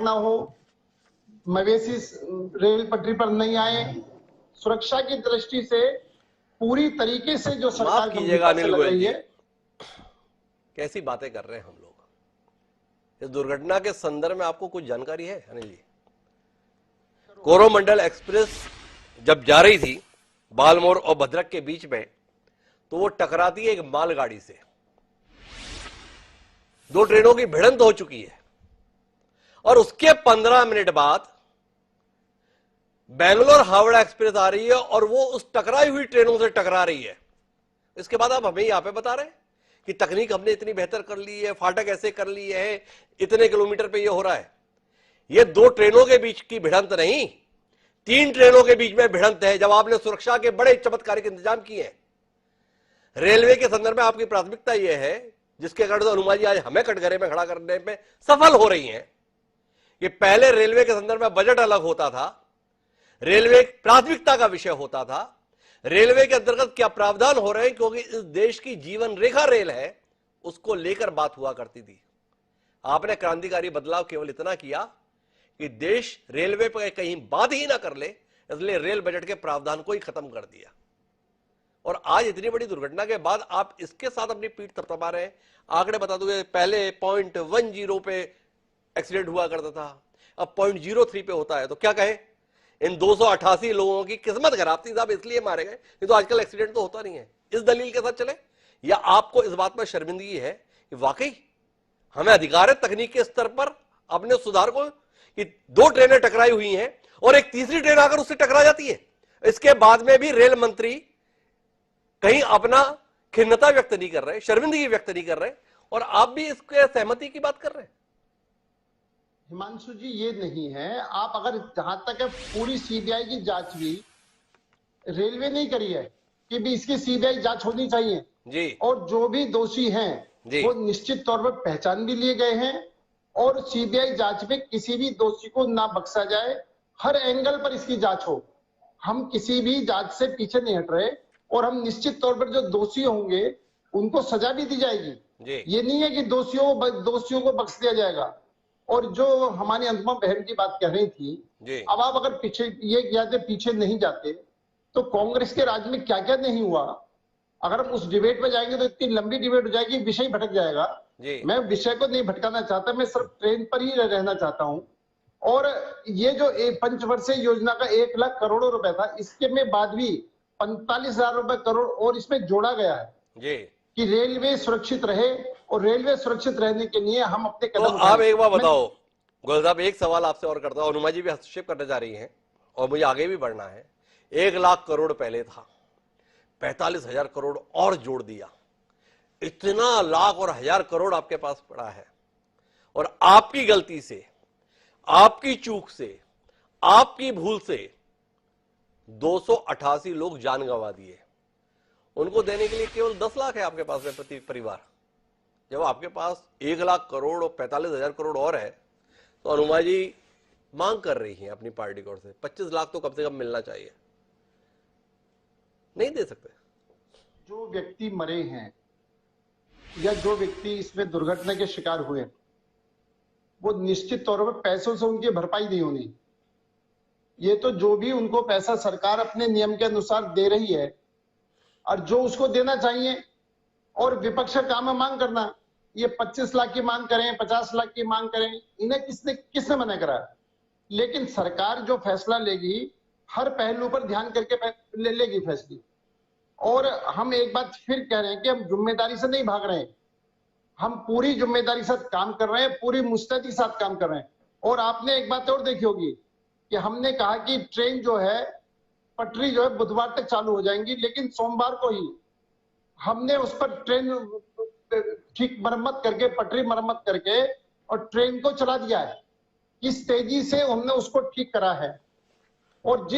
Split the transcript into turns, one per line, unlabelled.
ना हो, मवेशी रेल पटरी पर नहीं आए, सुरक्षा की दृष्टि से पूरी तरीके से जो सरकार
कीजिएगा अनिल गोयल जी,
है।
कैसी बातें कर रहे हैं हम लोग। इस दुर्घटना के संदर्भ में आपको कुछ जानकारी है अनिल जी? कोरोमंडल एक्सप्रेस जब जा रही थी बालमोर और भद्रक के बीच में, तो वो टकराती है एक मालगाड़ी से। दो ट्रेनों की भिड़ंत हो चुकी है और उसके 15 मिनट बाद बेंगलोर हावड़ा एक्सप्रेस आ रही है और वो उस टकराई हुई ट्रेनों से टकरा रही है। इसके बाद आप हमें यहां पे बता रहे हैं कि तकनीक हमने इतनी बेहतर कर ली है, फाटक ऐसे कर लिए है, इतने किलोमीटर पे ये हो रहा है। ये दो ट्रेनों के बीच की भिड़ंत नहीं, 3 ट्रेनों के बीच में भिड़ंत है, जब आपने सुरक्षा के बड़े चमत्कारिक इंतजाम किए हैं। रेलवे के संदर्भ में आपकी प्राथमिकता यह है, जिसके कारण अनुमा जी आज हमें कटघरे में खड़ा करने में सफल हो रही हैं, कि पहले रेलवे के संदर्भ में बजट अलग होता था, रेलवे प्राथमिकता का विषय होता था, रेलवे के अंतर्गत क्या प्रावधान हो रहे हैं, क्योंकि इस देश की जीवन रेखा रेल है, उसको लेकर बात हुआ करती थी। आपने क्रांतिकारी बदलाव केवल इतना किया कि देश रेलवे पर कहीं बात ही ना कर ले, इसलिए रेल बजट के प्रावधान को ही खत्म कर दिया। और आज इतनी बड़ी दुर्घटना के बाद आप इसके साथ अपनी पीठ थपथपा रहे हैं। आंकड़े बता दूंगे, पहले 0.10 पे एक्सीडेंट हुआ करता था, अब 0.03 पे होता है। तो क्या कहे, इन 288 लोगों की किस्मत खराब थी साहब, इसलिए मारे गए, नहीं तो आजकल एक्सीडेंट तो होता नहीं है। इस दलील के साथ चले, या आपको इस बात पर शर्मिंदगी है कि वाकई हमें अधिकार है तकनीक के स्तर पर अपने सुधार को, कि 2 ट्रेनें टकराई हुई हैं और एक तीसरी ट्रेन आकर उससे टकरा जाती है, इसके बाद में भी रेल मंत्री कहीं अपना खिन्नता व्यक्त नहीं कर रहे, शर्मिंदगी व्यक्त नहीं कर रहे, और आप भी इसके सहमति की बात कर रहे हैं।
हिमांशु जी, ये नहीं है, आप अगर जहां तक है पूरी सीबीआई की जांच भी रेलवे नहीं करी है कि भी इसकी सीबीआई जांच होनी चाहिए
जी,
और जो भी दोषी हैं वो निश्चित तौर पर पहचान भी लिए गए हैं और सीबीआई जांच में किसी भी दोषी को ना बख्शा जाए, हर एंगल पर इसकी जांच हो। हम किसी भी जांच से पीछे नहीं हट रहे और हम निश्चित तौर पर जो दोषी होंगे उनको सजा भी दी जाएगी। ये नहीं है कि दोषियों को बख्श दिया जाएगा। और जो हमारी अनुपमा बहन की बात कह रही थी, अब आप अगर पीछे ये कहते पीछे नहीं जाते तो कांग्रेस के राज में क्या क्या नहीं हुआ। अगर हम उस डिबेट में जाएंगे तो इतनी लंबी डिबेट हो जाएगी, विषय भटक जाएगा। मैं विषय को नहीं भटकाना चाहता, मैं सिर्फ ट्रेन पर ही रहना चाहता हूं। और ये जो पंचवर्षीय योजना का 1 लाख करोड़ रुपए था, इसके में बाद भी 45,000 रुपए करोड़ और इसमें जोड़ा गया है कि रेलवे सुरक्षित रहे, और रेलवे सुरक्षित रहने के लिए हम अपने कदम
तो आप एक बार बताओ गोयल साहब, एक सवाल आपसे और करता हूं, अनुमा जी भी हस्तक्षेप करने जा रही हैं और मुझे आगे भी बढ़ना है। 1 लाख करोड़ पहले था, 45,000 करोड़ और जोड़ दिया, इतना लाख और हजार करोड़ आपके पास पड़ा है, और आपकी गलती से, आपकी चूक से, आपकी भूल से 288 लोग जान गंवा दिए। उनको देने के लिए केवल 10 लाख है आपके पास में प्रति परिवार। जब आपके पास 1 लाख करोड़ और 45,000 करोड़ और है, तो अनुमा जी मांग कर रही हैं अपनी पार्टी की ओर से 25 लाख तो कम से कम मिलना चाहिए। नहीं दे सकते।
जो व्यक्ति मरे हैं या जो व्यक्ति इसमें दुर्घटना के शिकार हुए, वो निश्चित तौर पर पैसों से उनकी भरपाई नहीं होनी। ये तो जो भी उनको पैसा सरकार अपने नियम के अनुसार दे रही है और जो उसको देना चाहिए, और विपक्ष का काम है मांग करना। ये 25 लाख की मांग करें, 50 लाख की मांग करें, इन्हें किसने मना करा? लेकिन सरकार जो फैसला लेगी हर पहलू पर ध्यान करके लेगी फैसले। और हम एक बात फिर कह रहे हैं कि हम जिम्मेदारी से नहीं भाग रहे हैं, हम पूरी जिम्मेदारी के साथ काम कर रहे हैं, पूरी मुस्तैदी के साथ काम कर रहे हैं। और आपने एक बात और देखी होगी कि हमने कहा कि ट्रेन जो है, पटरी जो है बुधवार तक चालू हो जाएंगी, लेकिन सोमवार को ही हमने उस पर ट्रेन ठीक मरम्मत करके, पटरी मरम्मत करके और ट्रेन को चला दिया है। किस तेजी से हमने उसको ठीक करा है। और